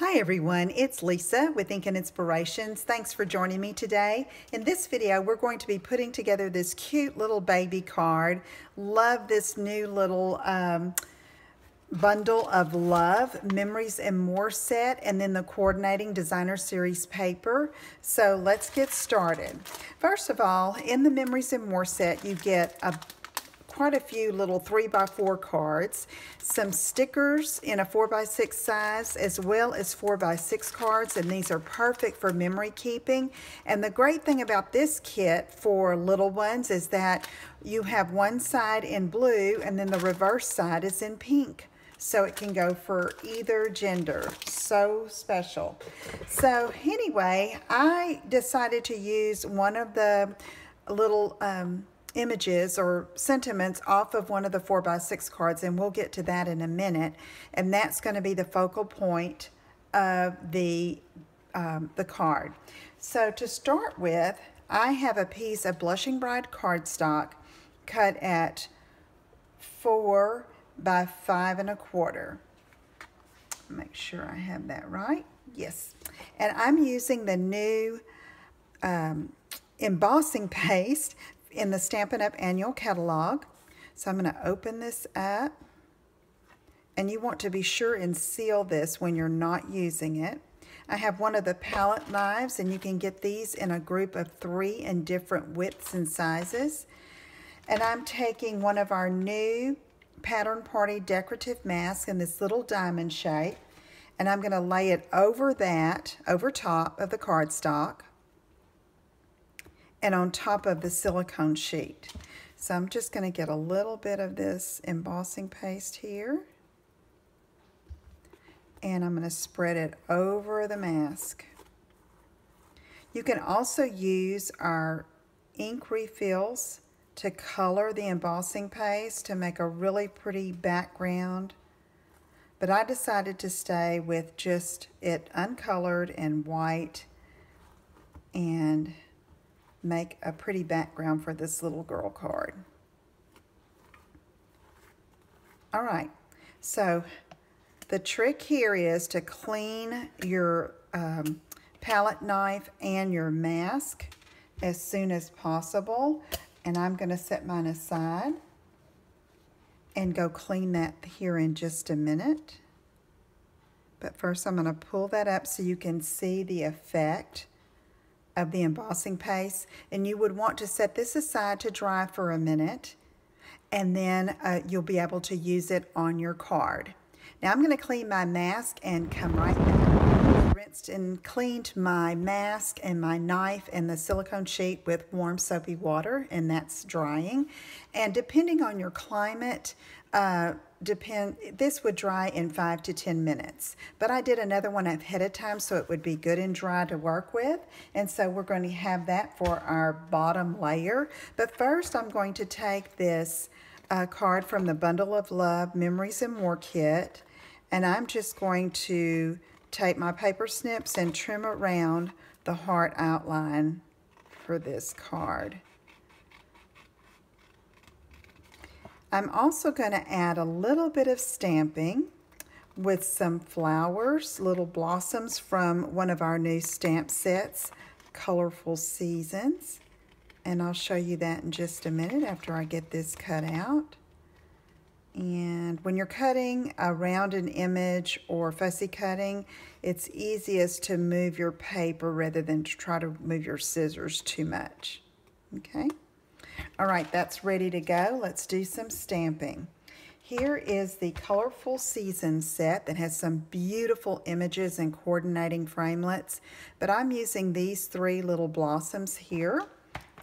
Hi everyone, it's Lisa with Ink and Inspirations. Thanks for joining me today. In this video, we're going to be putting together this cute little baby card. Love this new little bundle of love, Memories and More set, and then the coordinating designer series paper. So let's get started. First of all, in the Memories and More set, you get quite a few little 3x4 cards, some stickers in a 4x6 size, as well as 4x6 cards, and these are perfect for memory keeping. And the great thing about this kit for little ones is that you have one side in blue and then the reverse side is in pink. So it can go for either gender. So special. So anyway, I decided to use one of the little images or sentiments off of one of the 4x6 cards, and we'll get to that in a minute, and that's going to be the focal point of the card. So to start with, I have a piece of Blushing Bride cardstock cut at 4 by 5 1/4. Make sure I have that right. Yes, and I'm using the new embossing paste in the Stampin' Up! Annual Catalog. So I'm going to open this up, and you want to be sure and seal this when you're not using it. I have one of the palette knives, and you can get these in a group of 3 in different widths and sizes. And I'm taking one of our new Pattern Party decorative masks in this little diamond shape, and I'm going to lay it over top of the cardstock, and on top of the silicone sheet. So I'm just going to get a little bit of this embossing paste here, and I'm going to spread it over the mask. You can also use our ink refills to color the embossing paste to make a really pretty background, but I decided to stay with just it uncolored and white and make a pretty background for this little girl card. All right, so the trick here is to clean your palette knife and your mask as soon as possible, and I'm going to set mine aside and go clean that here in just a minute. But first I'm going to pull that up so you can see the effect of the embossing paste, and you would want to set this aside to dry for a minute, and then you'll be able to use it on your card. Now I'm going to clean my mask and come right back. Rinsed and cleaned my mask and my knife and the silicone sheet with warm soapy water, and that's drying. And depending on your climate, this would dry in 5 to 10 minutes, but I did another one ahead of time so it would be good and dry to work with, and so we're going to have that for our bottom layer. But first I'm going to take this card from the Bundle of Love Memories and More kit, and I'm just going to take my paper snips and trim around the heart outline for this card. I'm also going to add a little bit of stamping with some flowers, little blossoms from one of our new stamp sets, Colorful Seasons. And I'll show you that in just a minute after I get this cut out. And when you're cutting around an image or fussy cutting, it's easiest to move your paper rather than to try to move your scissors too much. Okay? All right, that's ready to go. Let's do some stamping. Here is the Colorful Seasons set that has some beautiful images and coordinating framelits, but I'm using these 3 little blossoms here,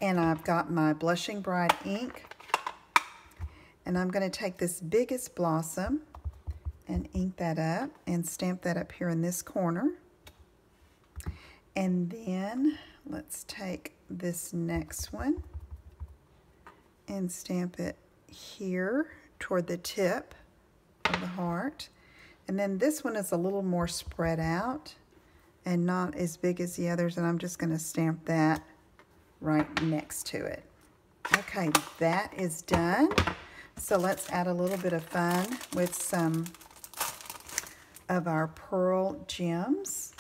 and I've got my Blushing Bride ink, and I'm going to take this biggest blossom and ink that up and stamp that up here in this corner. And then let's take this next one and stamp it here toward the tip of the heart. And then this one is a little more spread out and not as big as the others, and I'm just going to stamp that right next to it. Okay, that is done. So let's add a little bit of fun with some of our pearl gems.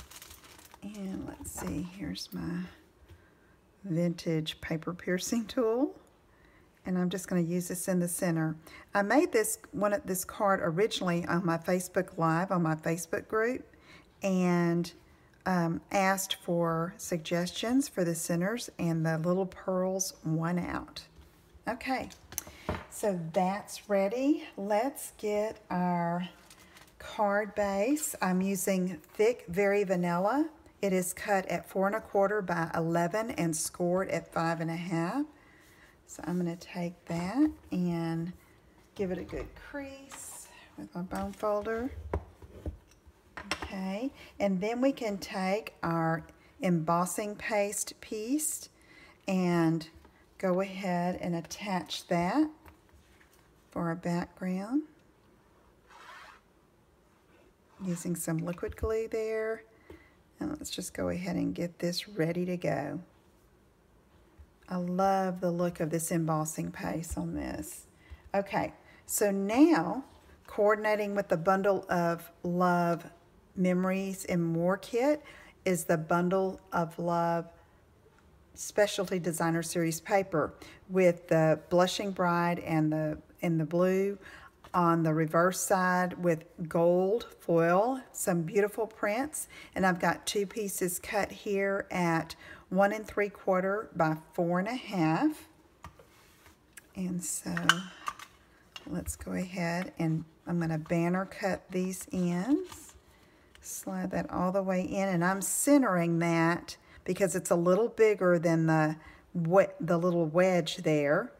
And let's see, here's my vintage paper piercing tool. And I'm just going to use this in the center. I made this card originally on my Facebook Live, on my Facebook group, and asked for suggestions for the centers, and the little pearls won out. Okay, so that's ready. Let's get our card base. I'm using Thick Very Vanilla. It is cut at 4 1/4 by 11 and scored at 5 1/2. So I'm going to take that and give it a good crease with my bone folder. Okay, and then we can take our embossing paste piece and go ahead and attach that for our background. Using some liquid glue there. And let's just go ahead and get this ready to go. I love the look of this embossing paste on this. Okay, so now, coordinating with the Bundle of Love Memories and More kit is the Bundle of Love Specialty Designer Series paper with the Blushing Bride and the blue on the reverse side with gold foil, some beautiful prints, and I've got 2 pieces cut here at 1 3/4 by 4 1/2. And so let's go ahead and I'm going to banner cut these ends, slide that all the way in, and I'm centering that because it's a little bigger than the little wedge there.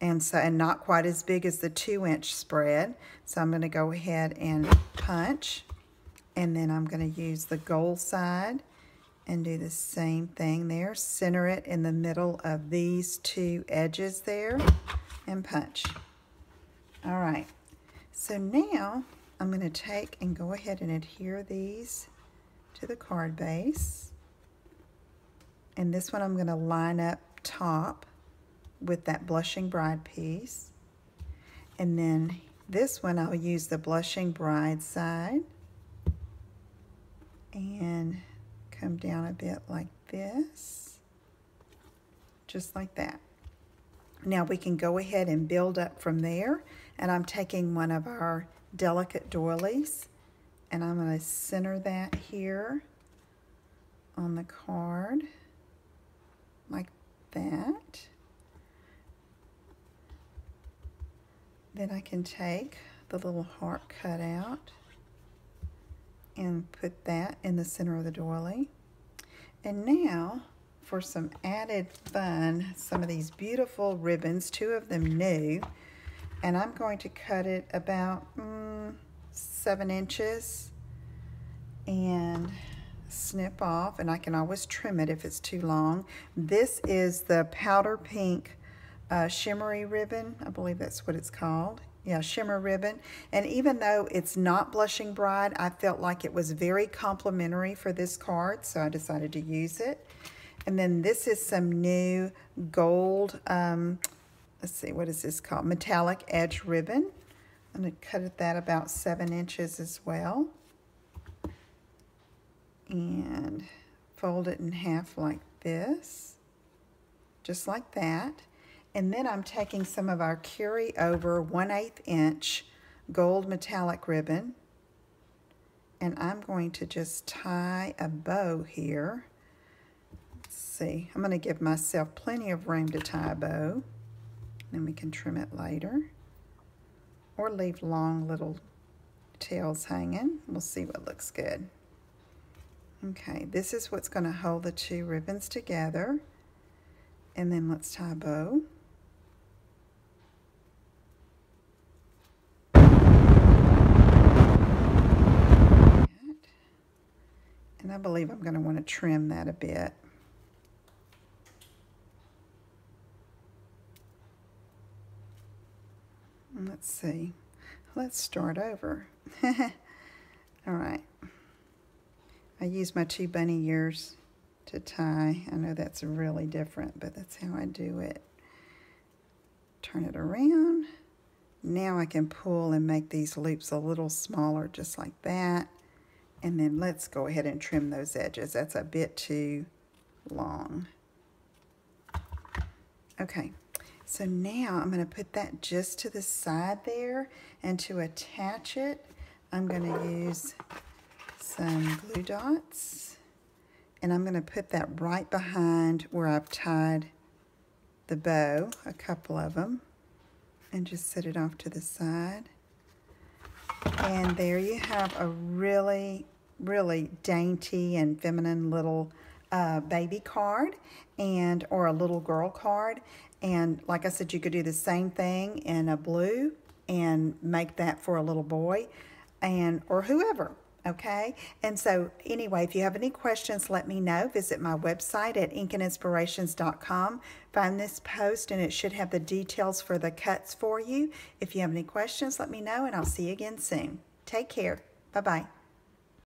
And not quite as big as the 2-inch spread. So I'm going to go ahead and punch. And then I'm going to use the gold side and do the same thing there. Center it in the middle of these 2 edges there and punch. All right. So now I'm going to take and go ahead and adhere these to the card base. And this one I'm going to line up top with that Blushing Bride piece. And then this one I'll use the Blushing Bride side and come down a bit like this, just like that. Now we can go ahead and build up from there, and I'm taking one of our delicate doilies and I'm going to center that here on the card like that. Then I can take the little heart cut out and put that in the center of the doily. And now, for some added fun, some of these beautiful ribbons, 2 of them new, and I'm going to cut it about 7 inches and snip off, and I can always trim it if it's too long. This is the powder pink shimmery ribbon. I believe that's what it's called. Yeah, shimmer ribbon. And even though it's not Blushing Bride, I felt like it was very complimentary for this card, so I decided to use it. And then this is some new gold, let's see, what is this called? Metallic edge ribbon. I'm going to cut that about 7 inches as well. And fold it in half like this, just like that. And then I'm taking some of our carryover 1/8 inch gold metallic ribbon, and I'm going to just tie a bow here. Let's see, I'm going to give myself plenty of room to tie a bow. Then we can trim it later, or leave long little tails hanging. We'll see what looks good. Okay, this is what's going to hold the 2 ribbons together. And then let's tie a bow. And I believe I'm going to want to trim that a bit. Let's see. Let's start over. All right. I use my 2 bunny ears to tie. I know that's really different, but that's how I do it. Turn it around. Now I can pull and make these loops a little smaller, just like that. And then let's go ahead and trim those edges. That's a bit too long. Okay, so now I'm going to put that just to the side there, and to attach it, I'm going to use some glue dots, and I'm going to put that right behind where I've tied the bow, a couple of them, and just set it off to the side. And there you have a really, really dainty and feminine little baby card, and or a little girl card. And like I said, you could do the same thing in a blue and make that for a little boy and or whoever. Okay, and so anyway, if you have any questions, let me know. Visit my website at inkandinspirations.com. Find this post, and it should have the details for the cuts for you. If you have any questions, let me know, and I'll see you again soon. Take care. Bye-bye.